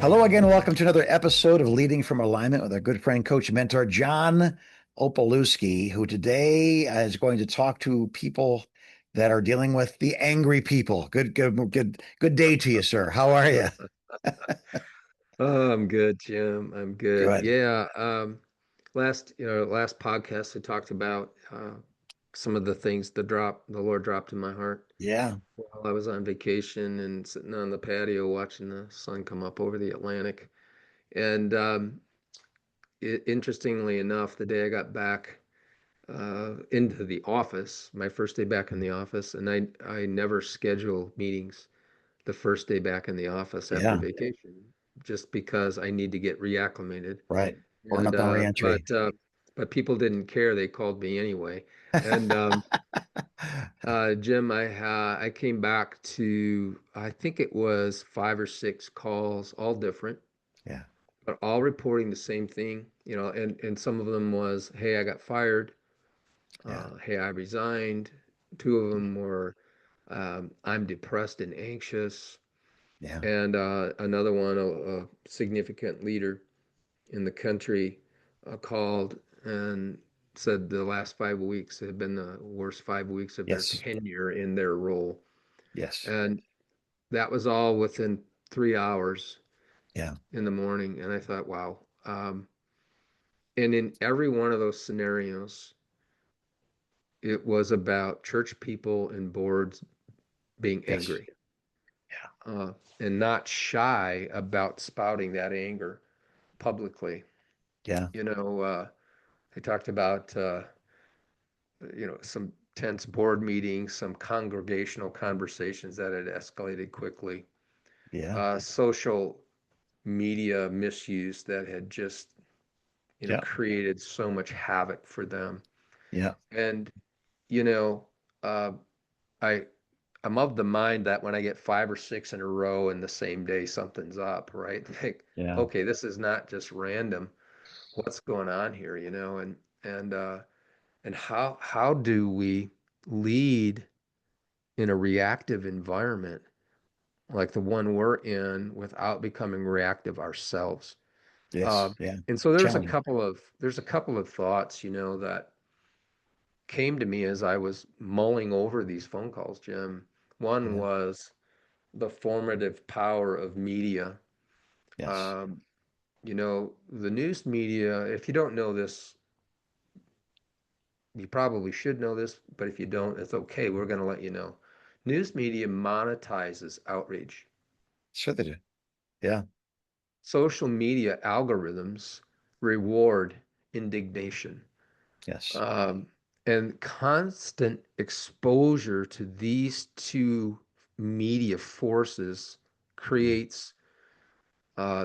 Hello again. Welcome to another episode of Leading from Alignment with our good friend, coach, and mentor, John Opalewski, who today is going to talk to people that are dealing with the angry people. Good day to you, sir. How are you? Oh, I'm good, Jim. I'm good. Good. Yeah. Last podcast I talked about some of the things the Lord dropped in my heart Yeah. while I was on vacation and sitting on the patio watching the sun come up over the Atlantic. And interestingly enough, the day I got back into the office, my first day back in the office, and I never schedule meetings the first day back in the office after Yeah. vacation, just because I need to get reacclimated. Right. Working And up on reentry. but people didn't care. They called me anyway. And Jim, I came back to I think it was five or six calls, all different, Yeah. but all reporting the same thing. And some of them was, "Hey, I got fired. Yeah. Hey, I resigned." Two of them were, "I'm depressed and anxious." Yeah. And another one, a significant leader in the country called and said the last 5 weeks have been the worst 5 weeks of their Yes. tenure in their role. Yes. And that was all within 3 hours Yeah. in the morning. And I thought, wow. And in every one of those scenarios, it was about church people and boards being Yes. angry Yeah. uh, and not shy about spouting that anger publicly. Yeah. You know, I talked about some tense board meetings, some congregational conversations that had escalated quickly, Yeah. social media misuse that had just, Yeah. created so much havoc for them. Yeah. And, you know, uh, I, I'm of the mind that when I get five or six in a row in the same day, something's up, right? Like, Yeah. okay, this is not just random. What's going on here, and how do we lead in a reactive environment like the one we're in without becoming reactive ourselves. Yes. Yeah. And so Challenging. there's a couple of thoughts, that came to me as I was mulling over these phone calls, Jim. One Yeah. was the formative power of media. Yes. Um, the news media, if you don't know this, you probably should know this, but if you don't, it's okay. We're going to let you know. News media monetizes outrage. Sure they do. Yeah. Social media algorithms reward indignation. Yes. Um, and constant exposure to these two media forces Yeah. creates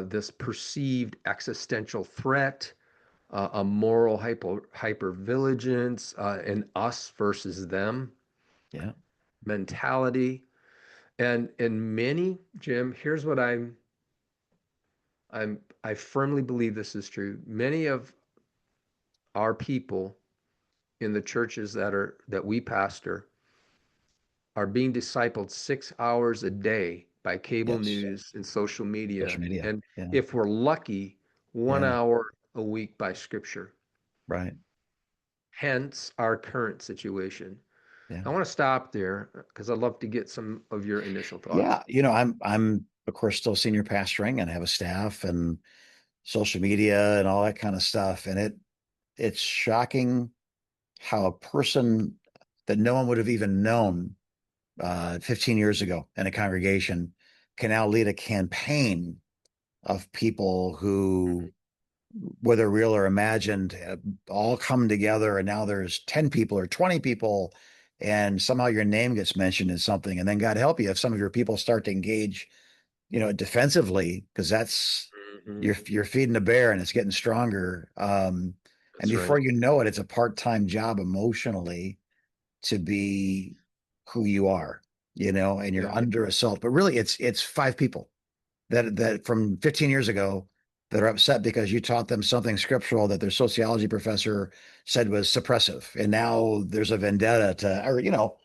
this perceived existential threat, a moral hypervigilance, an us versus them Yeah. mentality. And in many, Jim, here's what I firmly believe this is true. Many of our people in the churches that we pastor are being discipled 6 hours a day by cable Yes. news and social Social media. media. And Yeah. if we're lucky, one Yeah. hour a week by scripture. Right. Hence our current situation. Yeah. I want to stop there because I'd love to get some of your initial thoughts. Yeah. I'm of course still senior pastoring and have a staff and social media and all that kind of stuff. And it's shocking how a person that no one would have even known 15 years ago in a congregation can now lead a campaign of people who, whether real or imagined, all come together, and now there's 10 people or 20 people, and somehow your name gets mentioned in something. And then God help you if some of your people start to engage, defensively, because that's Hmm. you're feeding a bear and it's getting stronger. And That's right. before you know it, it's a part-time job emotionally to be who you are, and you're Yeah. under assault. But really, it's five people that from 15 years ago that are upset because you taught them something scriptural that their sociology professor said was suppressive, and now there's a vendetta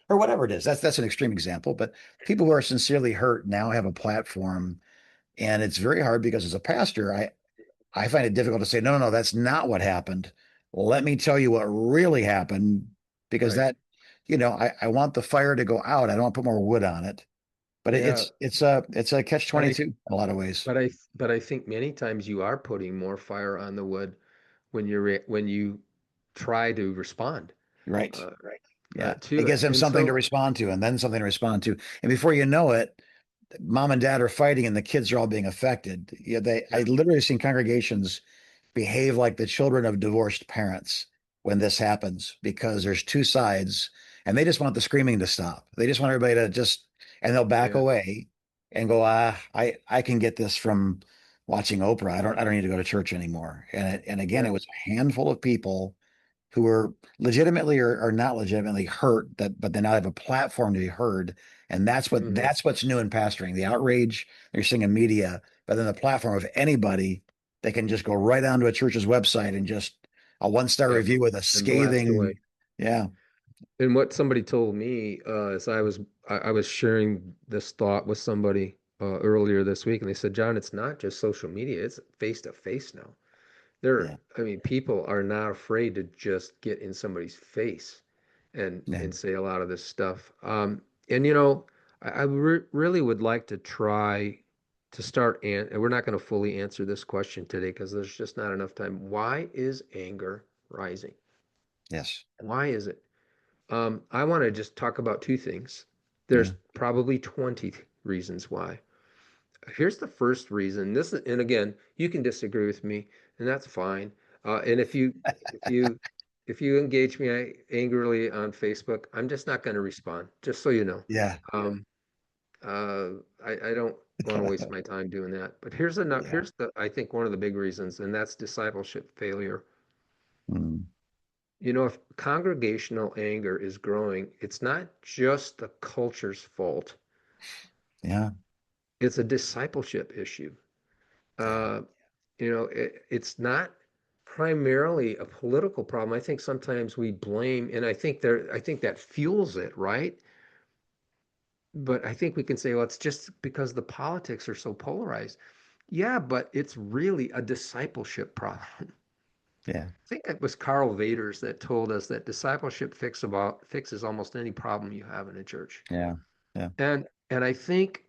or whatever it is. That's an extreme example, but people who are sincerely hurt now have a platform, And it's very hard because as a pastor, I find it difficult to say, no, no, no, that's not what happened. Let me tell you what really happened, because Right. that, I want the fire to go out. I don't want to put more wood on it. But Yeah. it's a catch But I 22 in a lot of ways. but I think many times you are putting more fire on the wood when when you try to respond Right. uh, Yeah. It to gives it. them And something to so, respond to and then something to respond to. And before you know it, mom and dad are fighting and the kids are all being affected. Yeah, I yeah, literally seen congregations behave like the children of divorced parents when this happens, because there's two sides and they just want the screaming to stop. They just want everybody to just, and they'll back yeah, away and go, I can get this from watching Oprah. I don't need to go to church anymore. And again, yeah, it was a handful of people who were legitimately or not legitimately hurt, but they now have a platform to be heard. And mhm, that's what's new in pastoring. The outrage you're seeing in media, but then the platform of anybody, they can just go right onto a church's website and just a one-star yep, review with a and blast away. scathing, yeah, And what somebody told me is I was sharing this thought with somebody earlier this week, and they said, John, it's not just social media; it's face to face now. yeah, I mean, people are not afraid to just get in somebody's face yeah, and say a lot of this stuff. And you know, I really would like to try to start, and we're not going to fully answer this question today because there's just not enough time. Why is anger rising? yes, Why is it? I want to just talk about two things. yeah, There's probably 20 reasons why. Here's the first reason. And again, you can disagree with me, and that's fine. And if you if you engage me angrily on Facebook, I'm just not going to respond. Just so you know, yeah, um, I don't want to waste my time doing that. But yeah, here's the I think one of the big reasons, and that's discipleship failure. mm, You know, if congregational anger is growing, it's not just the culture's fault. yeah, It's a discipleship issue. yeah, Uh, it's not primarily a political problem. I think sometimes we blame, and I think that fuels it, right? But I think we can say, well, it's just because the politics are so polarized. Yeah, but it's really a discipleship problem. yeah, I think it was Carl Vaders that told us that discipleship fixes almost any problem you have in a church. yeah, yeah, And I think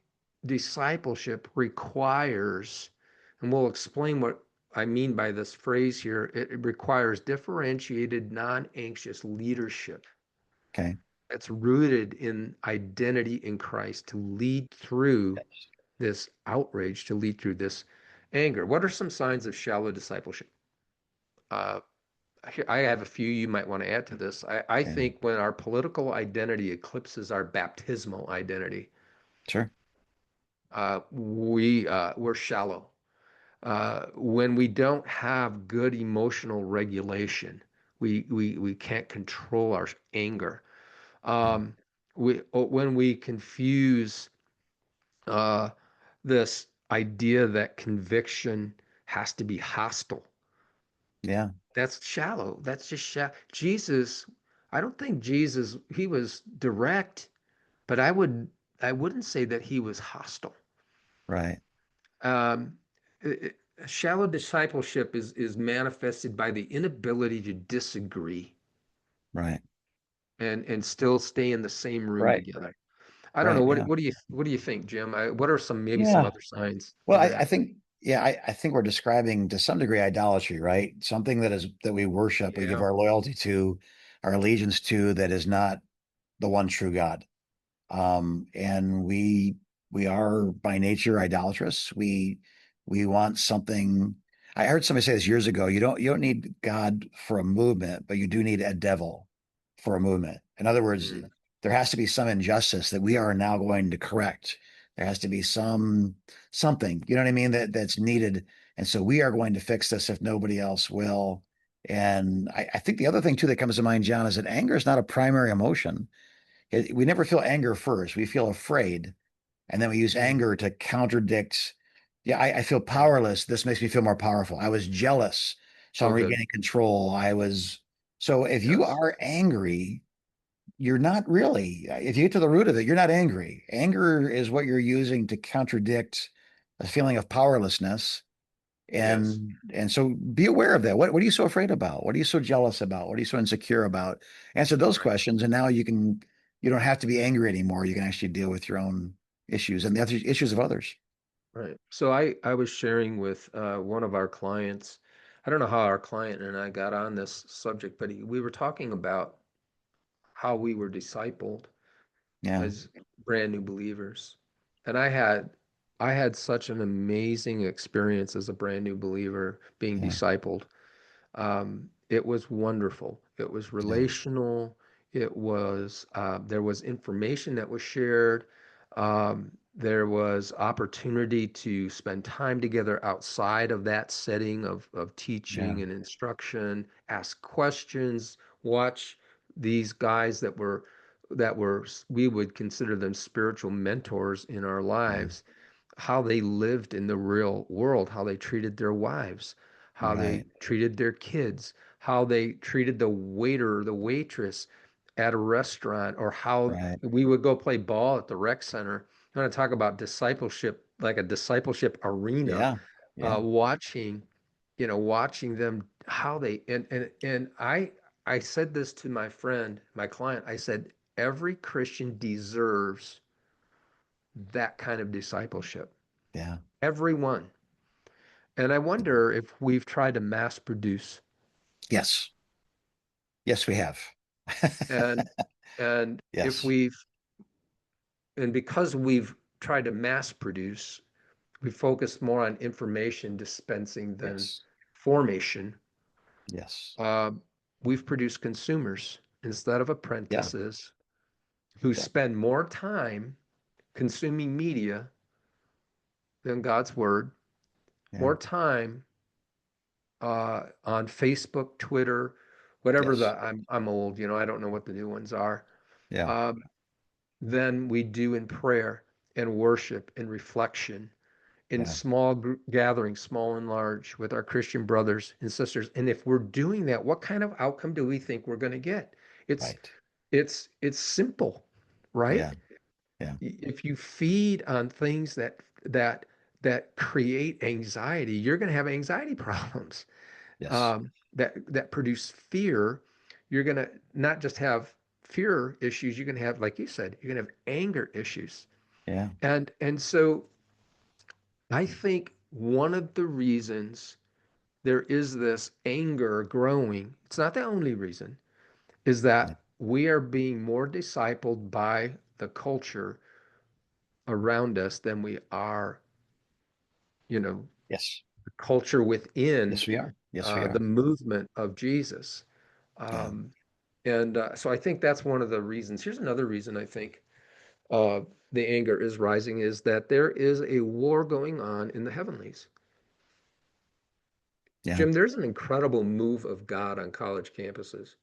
discipleship requires, and we'll explain what I mean by this phrase here, it requires differentiated, non-anxious leadership okay, that's rooted in identity in Christ to lead through this outrage, to lead through this anger. What are some signs of shallow discipleship? Uh, I have a few you might want to add to this. I okay, think when our political identity eclipses our baptismal identity, sure, we're shallow. When we don't have good emotional regulation, we can't control our anger. yeah, Um, when we confuse uh, this idea that conviction has to be hostile, yeah, that's shallow. That's just shallow. Jesus, I don't think Jesus, he was direct, but I wouldn't say that he was hostile. right, Um, Shallow discipleship is manifested by the inability to disagree right, and still stay in the same room right, together. I don't know right, yeah, what do you think, Jim? What are maybe some yeah. other signs Well, of I that? think, yeah, I think we're describing to some degree idolatry, right? Something that we worship, we give Yeah. our loyalty to, our allegiance to, that is not the one true God. And we are by nature idolatrous. We want something. I heard somebody say this years ago. You don't need God for a movement, but you do need a devil for a movement. In other words, Mm, there has to be some injustice that we are now going to correct. There has to be something, you know what I mean, that's needed. And so we are going to fix this if nobody else will. And I think the other thing too that comes to mind, John, is that anger is not a primary emotion. We never feel anger first. We feel afraid, and then we use mm, anger to contradict. Yeah, I feel yeah. powerless. This makes me feel more powerful. I was jealous, so I'm So good. regaining control. So if you Yes. are angry, you're not really. If you get to the root of it, you're not angry. Anger is what you're using to contradict. a feeling of powerlessness. Yes. And so be aware of that. What are you so afraid about? What are you so jealous about? What are you so insecure about? Answer those Right. questions, and now you don't have to be angry anymore. You can actually deal with your own issues and the other issues of others. Right. So I was sharing with one of our clients. I don't know how our client and I got on this subject, but we were talking about how we were discipled Yeah, as brand new believers. And I had such an amazing experience as a brand new believer being yeah, discipled. It was wonderful. It was yeah, relational. It was there was information that was shared. There was opportunity to spend time together outside of that setting of yeah, teaching and instruction, ask questions, watch these guys that were we would consider them spiritual mentors in our yeah. lives, how they lived in the real world, how they treated their wives, how they Right, treated their kids, how they treated the waiter or the waitress at a restaurant, or how right. we would go play ball at the rec center. I want to talk about discipleship, like a discipleship arena, Yeah, yeah, watching, watching them how they and I said this to my friend, my client. I said every Christian deserves that kind of discipleship. yeah. Everyone. And I wonder if we've tried to mass produce. Yes, yes, we have. And and if Yes, we've and because we've tried to mass produce, we focus more on information dispensing than yes, formation. yes. Uh, we've produced consumers instead of Yeah, apprentices who yeah, spend more time consuming media than God's word, yeah. more time on Facebook, Twitter, whatever Yes, I'm old, I don't know what the new ones are, yeah, um, than we do in prayer and worship and reflection in yeah. small group gatherings, small and large, with our Christian brothers and sisters. And if we're doing that, what kind of outcome do we think we're going to get? It's Right. it's simple, Yeah, right? yeah. If you feed on things that that create anxiety, you're going to have anxiety problems. Yes. That produce fear. You're going to not just have fear issues, you're going to have, like you said, you're going to have anger issues. Yeah, And so I think one of the reasons there is this anger growing, it's not the only reason, is yeah. that we are being more discipled by the culture around us than we are, you know, Yes. the culture within Yes, we are. Yes, we the are. movement of Jesus. Yeah, Um, and so I think that's one of the reasons. Here's another reason I think uh, the anger is rising, is that there is a war going on in the heavenlies. yeah, Jim, there's an incredible move of God on college campuses,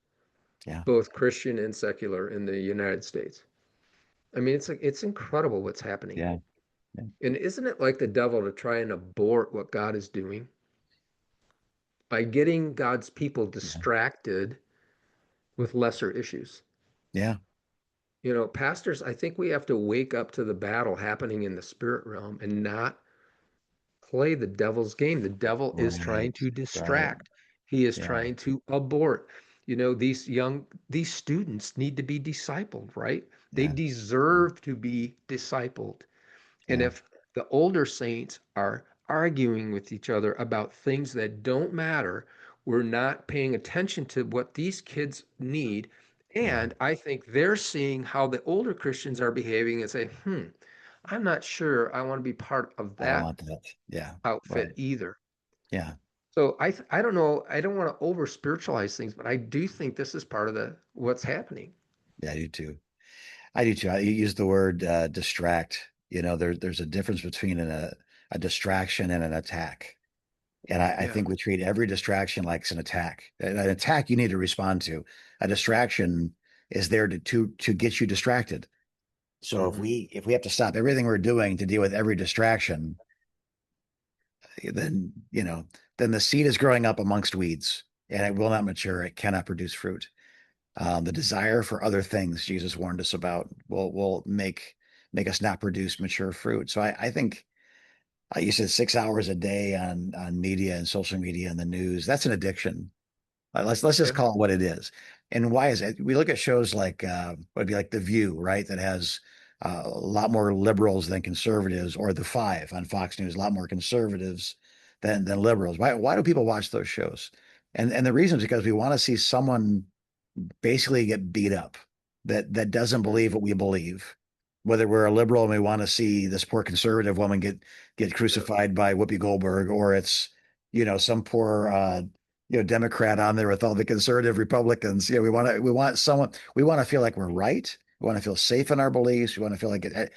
yeah, both Christian and secular, in the United States. I mean, it's incredible what's happening. yeah, yeah, And isn't it like the devil to try and abort what God is doing by getting God's people yeah, distracted with lesser issues? yeah. Pastors, I think we have to wake up to the battle happening in the spirit realm and not play the devil's game. The devil is trying Right, to right. distract. He is Yeah, trying to abort. These students need to be discipled, right? They yeah, deserve to be discipled. And yeah, if the older saints are arguing with each other about things that don't matter, we're not paying attention to what these kids need. yeah. And I think they're seeing how the older Christians are behaving and say, I'm not sure I want to be part of I don't that want that. Yeah, outfit right. either. Yeah, So I don't know, I don't want to over spiritualize things, but I do think this is part of the what's happening. yeah, I do too. I do too. You use the word distract. There's a difference between a distraction and an attack. And I Yeah. think we treat every distraction like it's an attack. An attack you need to respond to. A distraction is there to get you distracted. So if Hmm. we have to stop everything we're doing to deal with every distraction, then then the seed is growing up amongst weeds and it will not mature. It cannot produce fruit. The desire for other things Jesus warned us about will make us not produce mature fruit. So I think You said 6 hours a day on media and social media and the news. That's an addiction. Let's just Yeah. call it what it is. And why is it? We look at shows like would be like The View, right? That has a lot more liberals than conservatives, or The Five on Fox News, a lot more conservatives than liberals. Why do people watch those shows? And the reason is because we want to see someone basically get beat up that doesn't believe Mhm. what we believe. Whether we're a liberal and we want to see this poor conservative woman get Yeah. crucified by Whoopi Goldberg, or it's some poor Democrat on there with all the conservative Republicans. We want to feel like we're right. We want to feel safe in our beliefs. We want to feel like it,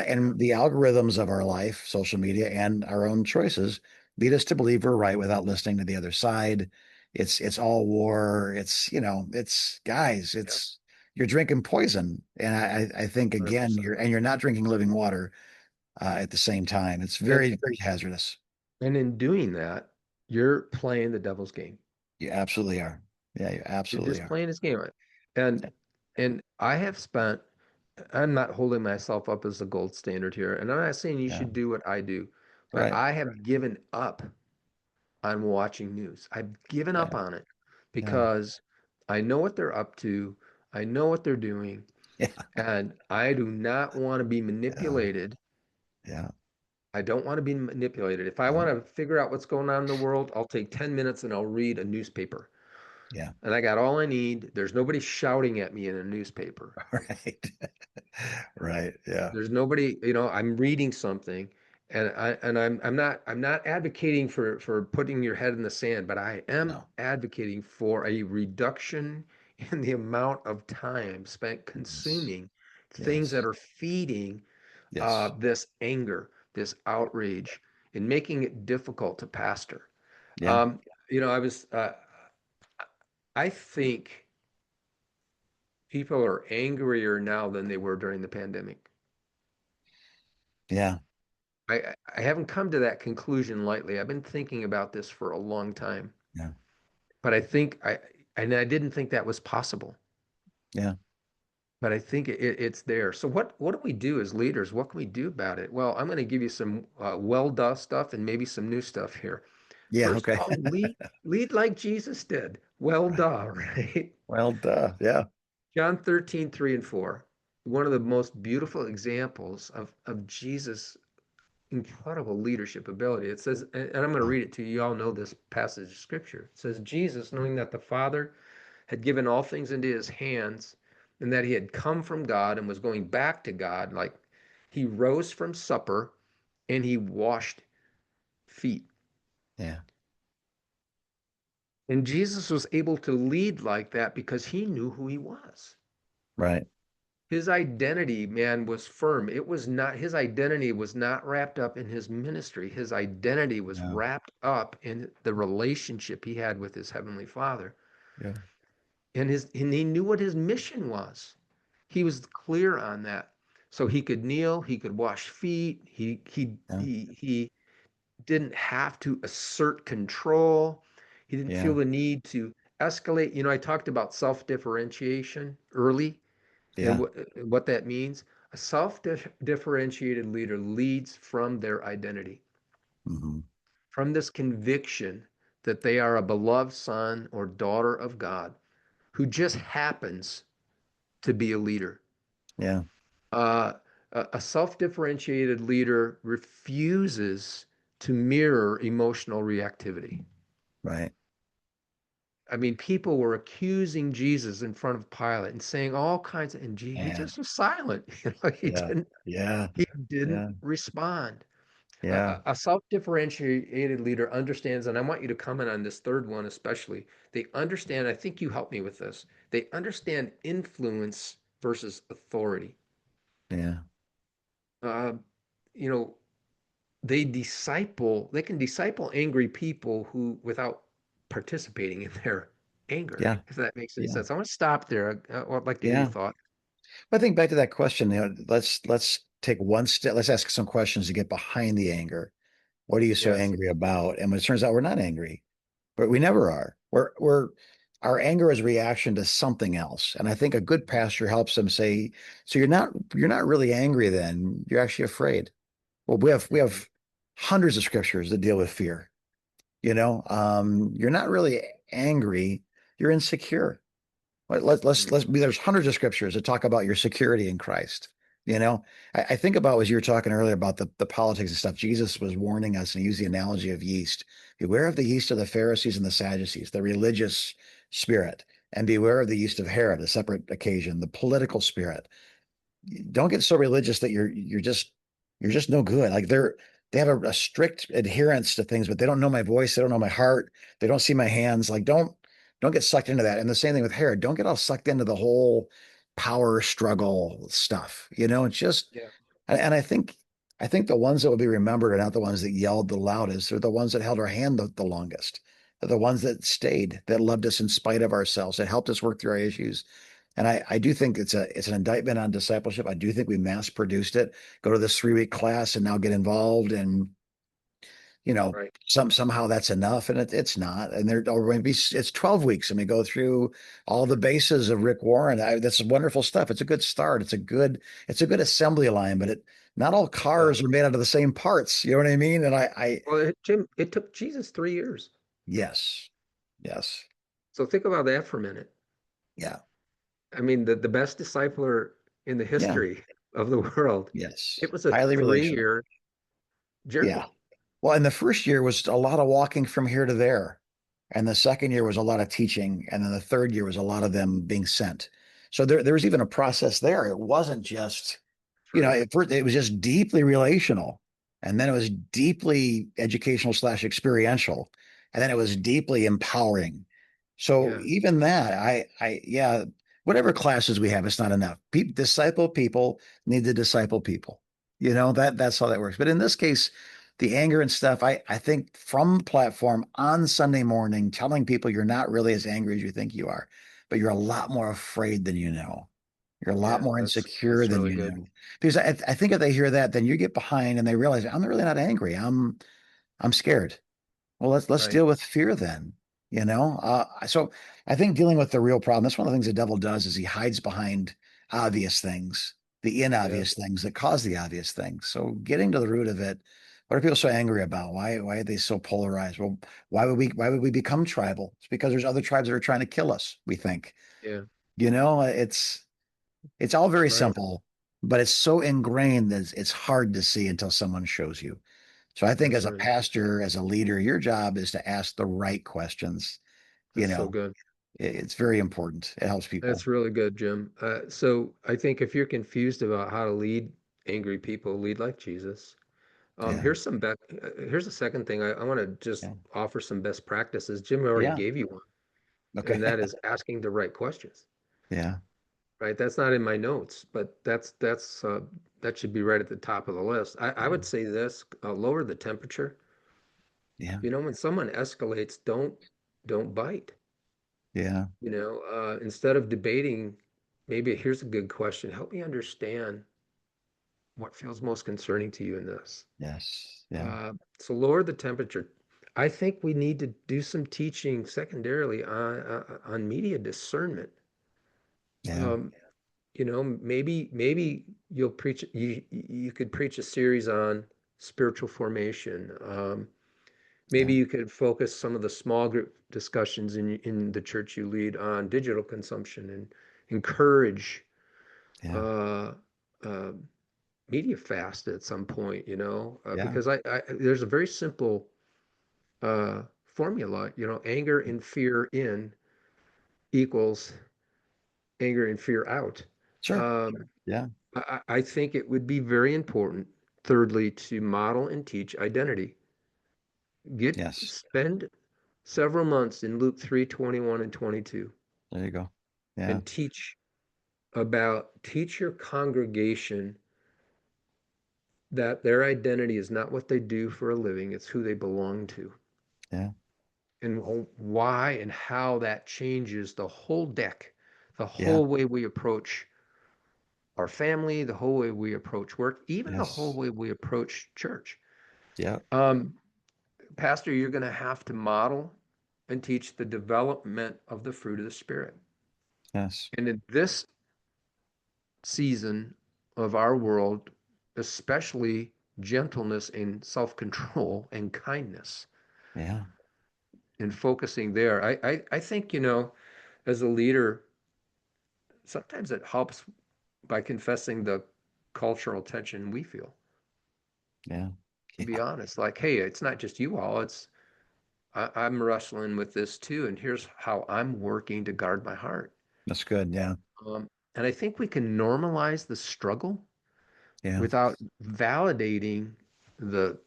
Yeah. and the algorithms of our life, social media, and our own choices lead us to believe we're right without listening to the other side. It's all war. It's guys. Yeah. It's you're drinking poison, and I think again 100%. you're not drinking living water at the same time. It's And very very hazardous. and in doing that, you're playing the devil's game. You absolutely are. Yeah, you You're absolutely just are. playing his game. And Yeah, and I have spent, I'm not holding myself up as the gold standard here, and I'm not saying you yeah, should do what I do, but right. I have given up on watching news. I've given up Yeah, on it yeah, because I know what they're up to, I know what they're doing, yeah, and I do not want to be yeah, manipulated. yeah, I don't want to be manipulated. If I yeah, want to figure out what's going on in the world, I'll take 10 minutes and I'll read a newspaper. yeah. And I got all I need. There's nobody shouting at me in a newspaper. Right, right. Yeah, There's nobody, I'm reading something and I'm not advocating for putting your head in the sand, but I am no, advocating for a reduction in the amount of time spent yes, consuming things that yes, are feeding yes. this anger, this outrage, and making it difficult to pastor. Yeah, Um, I think people are angrier now than they were during the pandemic. yeah, I haven't come to that conclusion lightly. I've been thinking about this for a long time, yeah, but I didn't think that was possible. yeah, But I think it's there. So what do we do as leaders? What can we do about it? Well, I'm going to give you some well-done stuff and maybe some new stuff here. yeah. First of Okay. all, lead like Jesus did. Well done, right? Well, duh. Yeah, John 13:3 and 4. One of the most beautiful examples of Jesus' incredible leadership ability. It says, and I'm going to yeah, read it to you. You all know this passage of scripture. It says, Jesus, knowing that the Father had given all things into his hands and that he had come from God and was going back to God, like he rose from supper and he washed feet. yeah. And Jesus was able to lead like that because he knew who he was. Right. His identity, man, was firm. It was not, his identity was not wrapped up in his ministry. His identity was Yeah, wrapped up in the relationship he had with his heavenly Father. yeah, And he knew what his mission was. He was clear on that. So he could kneel, he could wash feet, yeah, he didn't have to assert control. He didn't feel yeah, the need to escalate. I talked about self-differentiation early and yeah. what that means. A self-differentiated leader leads from their identity, Hmm. from this conviction that they are a beloved son or daughter of God who just happens to be a leader. Yeah, Uh, a self-differentiated leader refuses to mirror emotional reactivity. right. I mean, people were accusing Jesus in front of Pilate and saying all kinds of, and he And just was silent. He yeah, didn't yeah, he didn't yeah, respond. yeah, A self-differentiated leader understands, and I want you to comment on this third one especially. They understand, I think you helped me with this. They understand influence versus authority. yeah, Uh, you know, they can disciple angry people who without participating in their anger, yeah, if that makes any yeah, sense. I want to stop there. I'd like to hear your yeah. thought. I think back to that question, let's take one step. Let's ask some questions to get behind the anger. What are you so Yes. angry about? And when it turns out we're not angry, but we never are. We're our anger is a reaction to something else. And I think a good pastor helps them say, so you're not really angry then. You're actually afraid. Well, we have we Mhm. have hundreds of scriptures that deal with fear. You're not really angry, you're insecure. Let's be, there's hundreds of scriptures that talk about your security in Christ. I think about as you were talking earlier about the politics and stuff. Jesus was warning us, and he used the analogy of yeast. Beware of the yeast of the Pharisees and the Sadducees, the religious spirit, and beware of the yeast of Herod, a separate occasion, the political spirit. Don't get so religious that you're just no good. Like they have a strict adherence to things, but they don't know my voice, they don't know my heart, they don't see my hands. Like don't get sucked into that. And the same thing with Herod. Don't get all sucked into the whole power struggle stuff. It's just Yeah. and I think the ones that will be remembered are not the ones that yelled the loudest. They're the ones that held our hand the longest. They're the ones that stayed, that loved us in spite of ourselves, that helped us work through our issues. And I do think it's an indictment on discipleship. I do think we mass produced it. Go to this 3-week class and now get involved, and Right. somehow that's enough, and it's not. And there or maybe it's 12 weeks, and we go through all the bases of Rick Warren. That's wonderful stuff. It's a good start. It's a good assembly line, but not all Yeah. cars are made out of the same parts. You know what I mean? And I Well, Jim, it took Jesus 3 years. yes, yes, So think about that for a minute. yeah, I mean, the best discipler in the yeah, history of the world, yes, it was a highly relational. 3 year Yeah. journey. Well, and the first year was a lot of walking from here to there. And the second year was a lot of teaching. And then the third year was a lot of them being sent. So there was even a process there. It wasn't just, That's right. at first it was just deeply relational. And then it was deeply educational slash experiential. And then it was deeply empowering. So Yeah. even that, yeah, whatever classes we have, it's not enough. Disciple people need to disciple people. That's how that works. But in this case, the anger and stuff, I think from the platform on Sunday morning, telling people you're not really as angry as you think you are, but you're a lot more afraid than you know. You're a lot Yeah. more That's insecure that's than really you good. know. Because I think if they hear that, then you get behind and they realize I'm really not angry. I'm scared. Well, let's Right. deal with fear then. So I think dealing with the real problem, that's one of the things the devil does is he hides behind obvious things, the Yeah. inobvious things that cause the obvious things. So getting to the root of it, what are people so angry about? Why are they so polarized? Well, why would we become tribal? It's because there's other tribes that are trying to kill us, we think. Yeah. It's all That's very right. simple, but it's so ingrained that it's hard to see until someone shows you. So I think That's as a right. pastor, as a leader, your job is to ask the right questions. You That's so know, good. it's very important. It helps people. That's really good, Jim. So I think if you're confused about how to lead angry people, lead like Jesus. Yeah. Here's the second thing. I want to just Yeah. offer some best practices. Jim already Yeah. gave you one, Okay. and that is asking the right questions. Yeah. Right? That's not in my notes, but that should be right at the top of the list. I Yeah. would say this: lower the temperature. Yeah. When someone escalates, don't bite. Yeah. Instead of debating, maybe here's a good question. Help me understand what feels most concerning to you in this. Yes. Yeah. So lower the temperature. I think we need to do some teaching secondarily on media discernment. Yeah. Um, maybe you could preach a series on spiritual formation. Maybe Yeah. you could focus some of the small group discussions in the church you lead on digital consumption and encourage Yeah. uh, uh, media fast at some point, Yeah. because there's a very simple formula, anger and fear in equals anger and fear out. Sure. Um, Yeah. I think it would be very important, thirdly, to model and teach identity. Yes. Spend several months in Luke 3:21 and 22 There you go. Yeah. and teach your congregation that their identity is not what they do for a living, it's who they belong to. Yeah. And why and how that changes the whole deck, the Yeah. whole way we approach our family, the whole way we approach work, even the whole Yes. way we approach church. Yeah. Um, Pastor, you're going to have to model and teach the development of the fruit of the Spirit. Yes. And in this season of our world, especially gentleness and self-control and kindness Yeah. and focusing there. I think, as a leader, sometimes it helps by confessing the cultural tension we feel, Yeah. to be Yeah. honest. Like, hey, it's not just you all, I'm wrestling with this too, and here's how I'm working to guard my heart. That's good. Yeah. And I think we can normalize the struggle Yeah. without validating the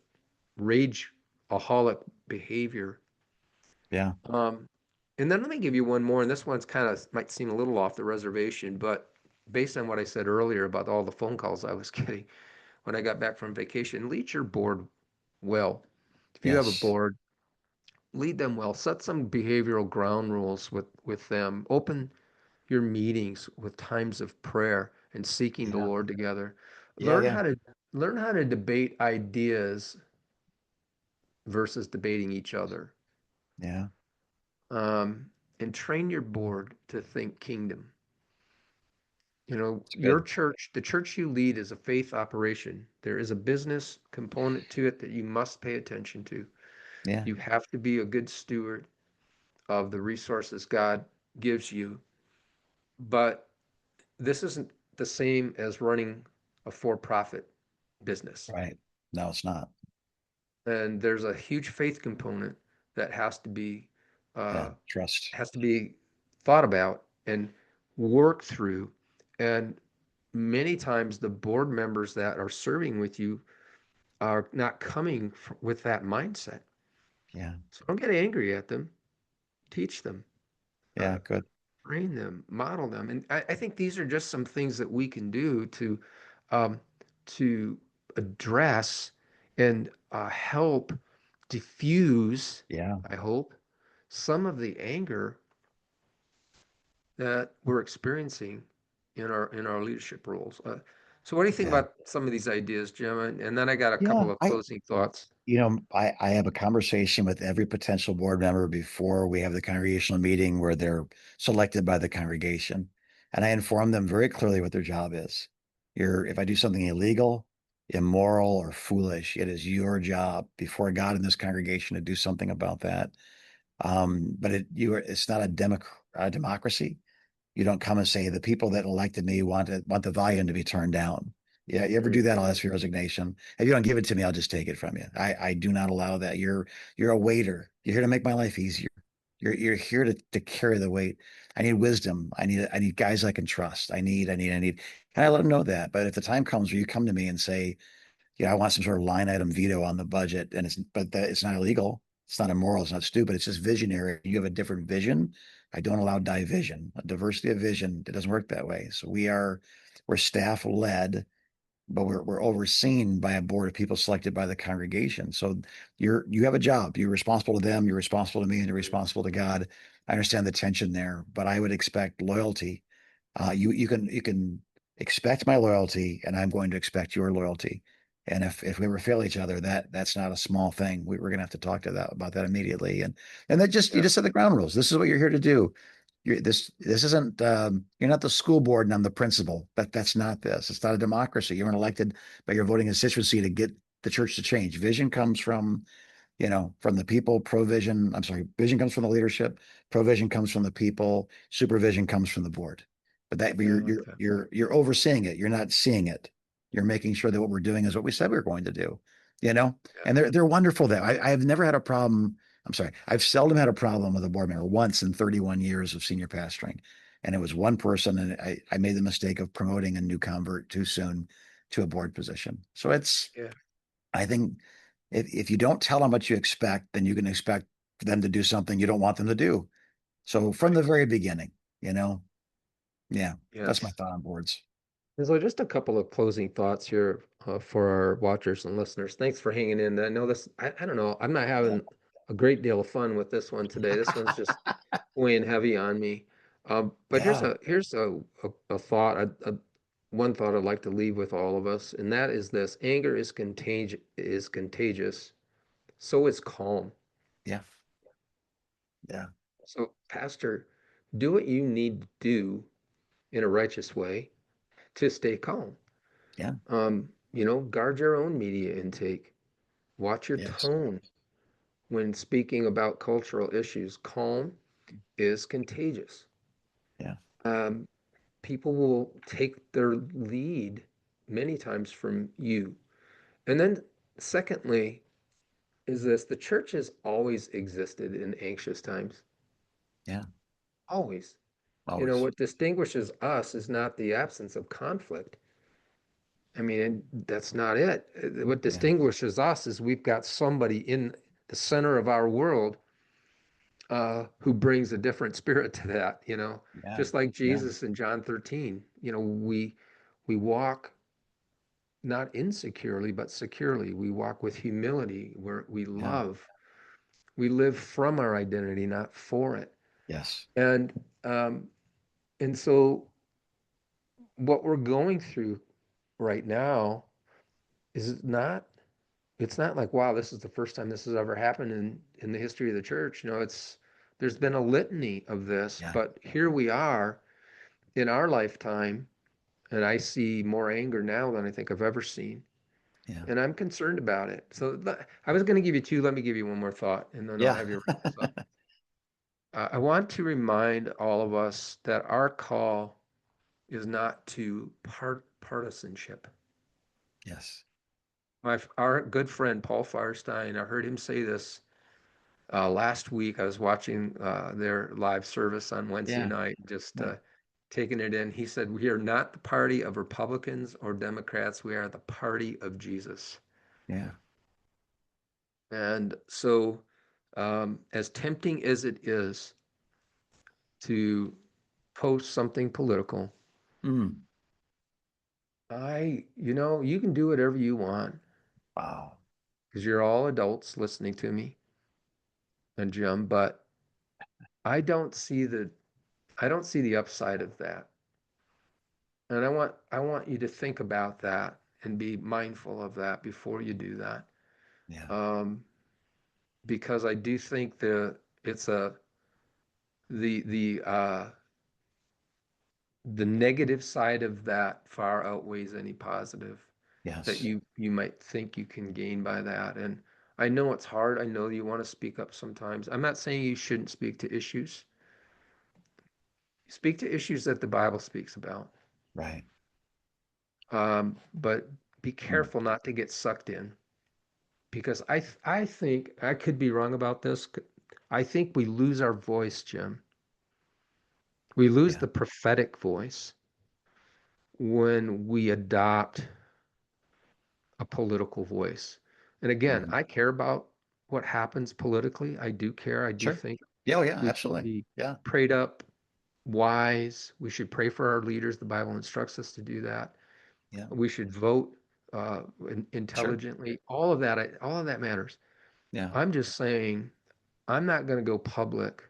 rageaholic behavior. Yeah. Um, and then let me give you one more, and this one's kind of might seem a little off the reservation, but based on what I said earlier about all the phone calls I was getting when I got back from vacation, lead your board well. If you have a Yes. board, lead them well. Set some behavioral ground rules with them. Open your meetings with times of prayer and seeking the Yeah. Lord together. Yeah. Learn Yeah. how to learn how to debate ideas versus debating each other. Yeah. Um, and train your board to think kingdom. It's Your good. church, the church you lead is a faith operation. There is a business component to it that you must pay attention to. Yeah. You have to be a good steward of the resources God gives you. But this isn't the same as running a for-profit business. Right. No, it's not. And there's a huge faith component that Yeah. uh, Trust. has to be thought about and worked through. And many times the board members that are serving with you are not coming with that mindset. Yeah. So don't get angry at them. Teach them, uh, Yeah. Good. train them, model them. And I think these are just some things that we can do um, to address and help diffuse, Yeah. I hope, some of the anger that we're experiencing in our leadership roles. So what do you think Yeah. about some of these ideas, Jim? And then I got a Yeah. couple of closing thoughts. I have a conversation with every potential board member before we have the congregational meeting where they're selected by the congregation. And I inform them very clearly what their job is. If I do something illegal, immoral, or foolish, it is your job before God in this congregation to do something about that. But it's not a democracy. You don't come and say the people that elected me want the volume to be turned down. Yeah, you ever do that? I'll ask for your resignation. If you don't give it to me, I'll just take it from you. I do not allow that. You're a waiter. You're here to make my life easier. You're here to carry the weight. I need wisdom. I need guys I can trust. I need. And I let them know that. But if the time comes where you come to me and say, I want some sort of line item veto on the budget, and it's not illegal. It's not immoral. It's not stupid. It's just visionary. You have a different vision. I don't allow division, a diversity of vision. It doesn't work that way. So we're staff led, but we're overseen by a board of people selected by the congregation. So you have a job. You're responsible to them. You're responsible to me, and you're responsible to God. I understand the tension there, but I would expect loyalty. You can expect my loyalty, and I'm going to expect your loyalty. And if we ever fail each other, that's not a small thing. We're going to have to talk to that about that immediately. And that just you Yeah, just set the ground rules. This is what you're here to do. This isn't you're not the school board and I'm the principal. That's not this. It's not a democracy. You weren't elected by your voting constituency to get the church to change. Vision comes from the people. Provision, I'm sorry, vision comes from the leadership. Provision comes from the people. Supervision comes from the board. But yeah, I you're like you're that. you're you're overseeing it. You're not seeing it. You're making sure that what we're doing is what we said we were going to do. You know, Yeah, and they're wonderful there. I've never had a problem. I'm sorry, I've seldom had a problem with a board member once in 31 years of senior pastoring. And it was one person, and I made the mistake of promoting a new convert too soon to a board position. So yeah, I think if you don't tell them what you expect, then you can expect them to do something you don't want them to do. So from right. the very beginning, you know, yeah, that's my Yes. thought on boards. And so just a couple of closing thoughts here for our watchers and listeners. Thanks for hanging in. I know this, I don't know, I'm not Yeah. having a great deal of fun with this one today. This one's just weighing heavy on me. But Yeah. here's a thought, one thought I'd like to leave with all of us, and that is this: anger is contagious, so is calm. Yeah. Yeah. So, Pastor, do what you need to do in a righteous way to stay calm. Yeah. guard your own media intake. Watch your Yes. tone when speaking about cultural issues. Calm is contagious. Yeah. Um, People will take their lead many times from you. And then, secondly, is this the church has always existed in anxious times. Yeah. Always. Always. What distinguishes us is not the absence of conflict. I mean, and that's not it. What Yeah. distinguishes us is we've got somebody in the center of our world who brings a different spirit to that, Yeah. just like Yeah. Jesus in John 13. We walk not insecurely, but securely. We walk with humility, where we Yeah. love. We live from our identity, not for it. Yes. And um, and so what we're going through right now is not it's not like, wow, this is the first time this has ever happened in the history of the church. There's been a litany of this, Yeah. but here we are in our lifetime, and I see more anger now than I think I've ever seen. Yeah. And I'm concerned about it. So I was going to give you two. Let me give you one more thought, and then I'll Yeah. have you wrap this up. I want to remind all of us that our call is not to partisanship. Yes. Our good friend Paul Firestein, I heard him say this last week. I was watching their live service on Wednesday Yeah. night, just Yeah. taking it in. He said, "We are not the party of Republicans or Democrats. We are the party of Jesus." Yeah. And so, as tempting as it is to post something political, Mm. you can do whatever you want Wow. because you're all adults listening to me and Jim, but I don't see the I don't see the upside of that. And I want you to think about that and be mindful of that before you do that. Yeah. Um, because I do think it's a the negative side of that far outweighs any positive that Yes. you might think you can gain by that. And I know it's hard. I know you want to speak up sometimes. I'm not saying you shouldn't speak to issues. Speak to issues that the Bible speaks about. Right. But be Mm. careful not to get sucked in because I think I could be wrong about this. I think we lose our voice, Jim. We lose Yeah. the prophetic voice when we adopt a political voice. And again, Mhm. I care about what happens politically. I do care. I do Sure. think Yeah. Oh, yeah. we should Absolutely. be Yeah. prayed up, wise. We should pray for our leaders. The Bible instructs us to do that. Yeah. We should vote Sure. intelligently. All of that matters. Yeah. I'm just saying, I'm not going to go public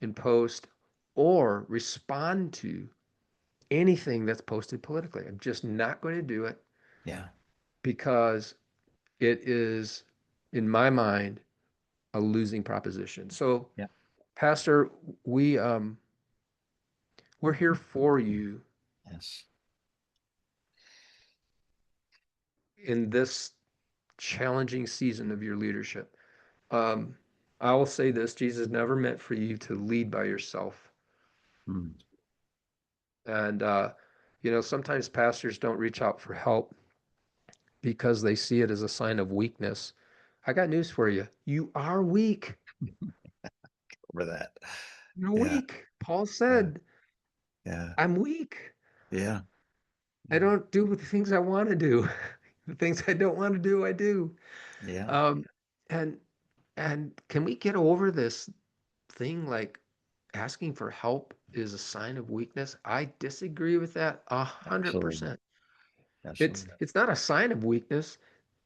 and post or respond to anything that's posted politically. I'm just not going to do it Yeah. because it is, in my mind, a losing proposition. So, Yeah. Pastor, we we're here for you Yes. in this challenging season of your leadership. Um, I will say this: Jesus never meant for you to lead by yourself. Mm. And sometimes pastors don't reach out for help because they see it as a sign of weakness. I got news for you. You are weak. Over that. You're Yeah. weak. Paul Yeah. said, Yeah. I'm weak. Yeah. I don't do the things I want to do. The things I don't want to do, I do. Yeah. Um, and and can we get over this thing like asking for help is a sign of weakness? I disagree with that a hundred Absolutely. percent. It's Absolutely. it's not a sign of weakness.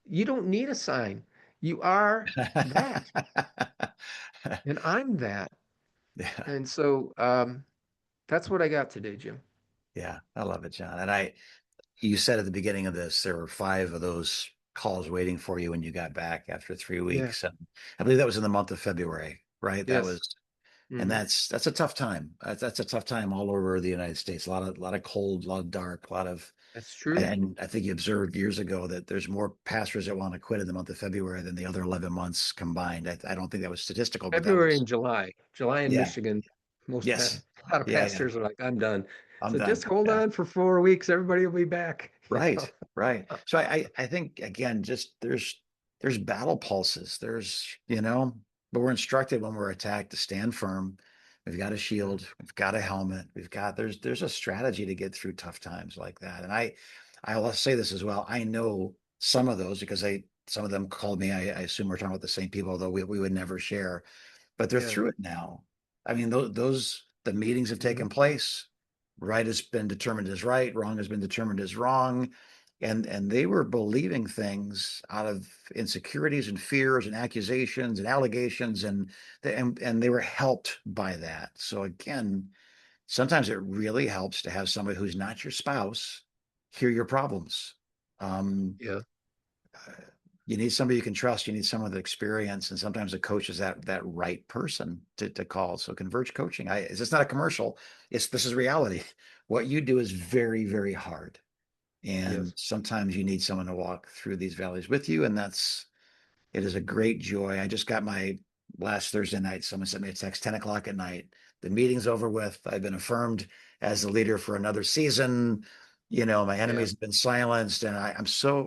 You don't need a sign. You are that, and I'm that. Yeah. And so that's what I got today, Jim. Yeah. I love it, John. And you said at the beginning of this, there were five of those calls waiting for you when you got back after three Yeah. weeks. And I believe that was in the month of February, right? That was, Yes. And Mhm. that's a tough time. That's a tough time all over the United States. A lot of cold, a lot of dark, a lot of, That's true. and I think you observed years ago that there's more pastors that want to quit in the month of February than the other 11 months combined. I don't think that was statistical, but that February was, and July. July in yeah, Michigan, yes, a lot of yeah, yeah. pastors are like, I'm done. I'm So just done. hold Yeah. on for 4 weeks. Everybody will be back. You know? Right, right. So I think again, just there's battle pulses. But we're instructed when we're attacked to stand firm. We've got a Yeah. shield, we've got a helmet, there's a strategy to get through tough times like that. And I'll say this as well. I know some of those because some of them called me. I assume we're talking about the same people, although we would never share, but they're Yeah. through it now. I mean, those the meetings have taken Mhm. place. Right has been determined as right, wrong has been determined as wrong, and they were believing things out of insecurities and fears and accusations and allegations, and they were helped by that. So again, sometimes it really helps to have somebody who's not your spouse hear your problems. Um, Yeah. uh, you need somebody you can trust. You need someone with experience, and sometimes a coach is that right person to call. So Converge Coaching, it's not a commercial. This is reality. What you do is very, very hard, and Yes. sometimes you need someone to walk through these valleys with you, and it is a great joy. I just got my last Thursday night. Someone sent me a text, 10 o'clock at night. The meeting's over with. I've been affirmed as the leader for another season. My Yeah. enemies have been silenced. And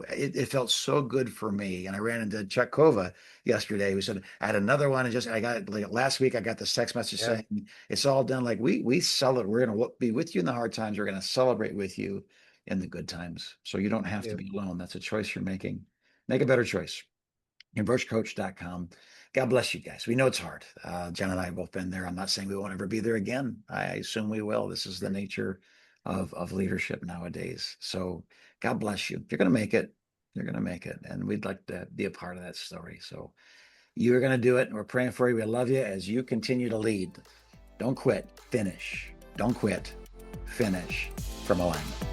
it felt so good for me. And I ran into Chuck Kova yesterday, who said, I had another one. I got like last week, I got this text message Yeah. saying, it's all done. Like we celebrate. We're going to be with you in the hard times. We're going to celebrate with you in the good times. So you don't have to Yeah. be alone. That's a choice you're making. Make a better choice. ConvergeCoach.com. God bless you guys. We know it's hard. Jen and I have both been there. I'm not saying we won't ever be there again. I assume we will. This is the nature of leadership nowadays. So God bless you. You're going to make it. You're going to make it. And we'd like to be a part of that story. So you're going to do it. We're praying for you. We love you as you continue to lead. Don't quit. Finish. Don't quit. Finish from alignment.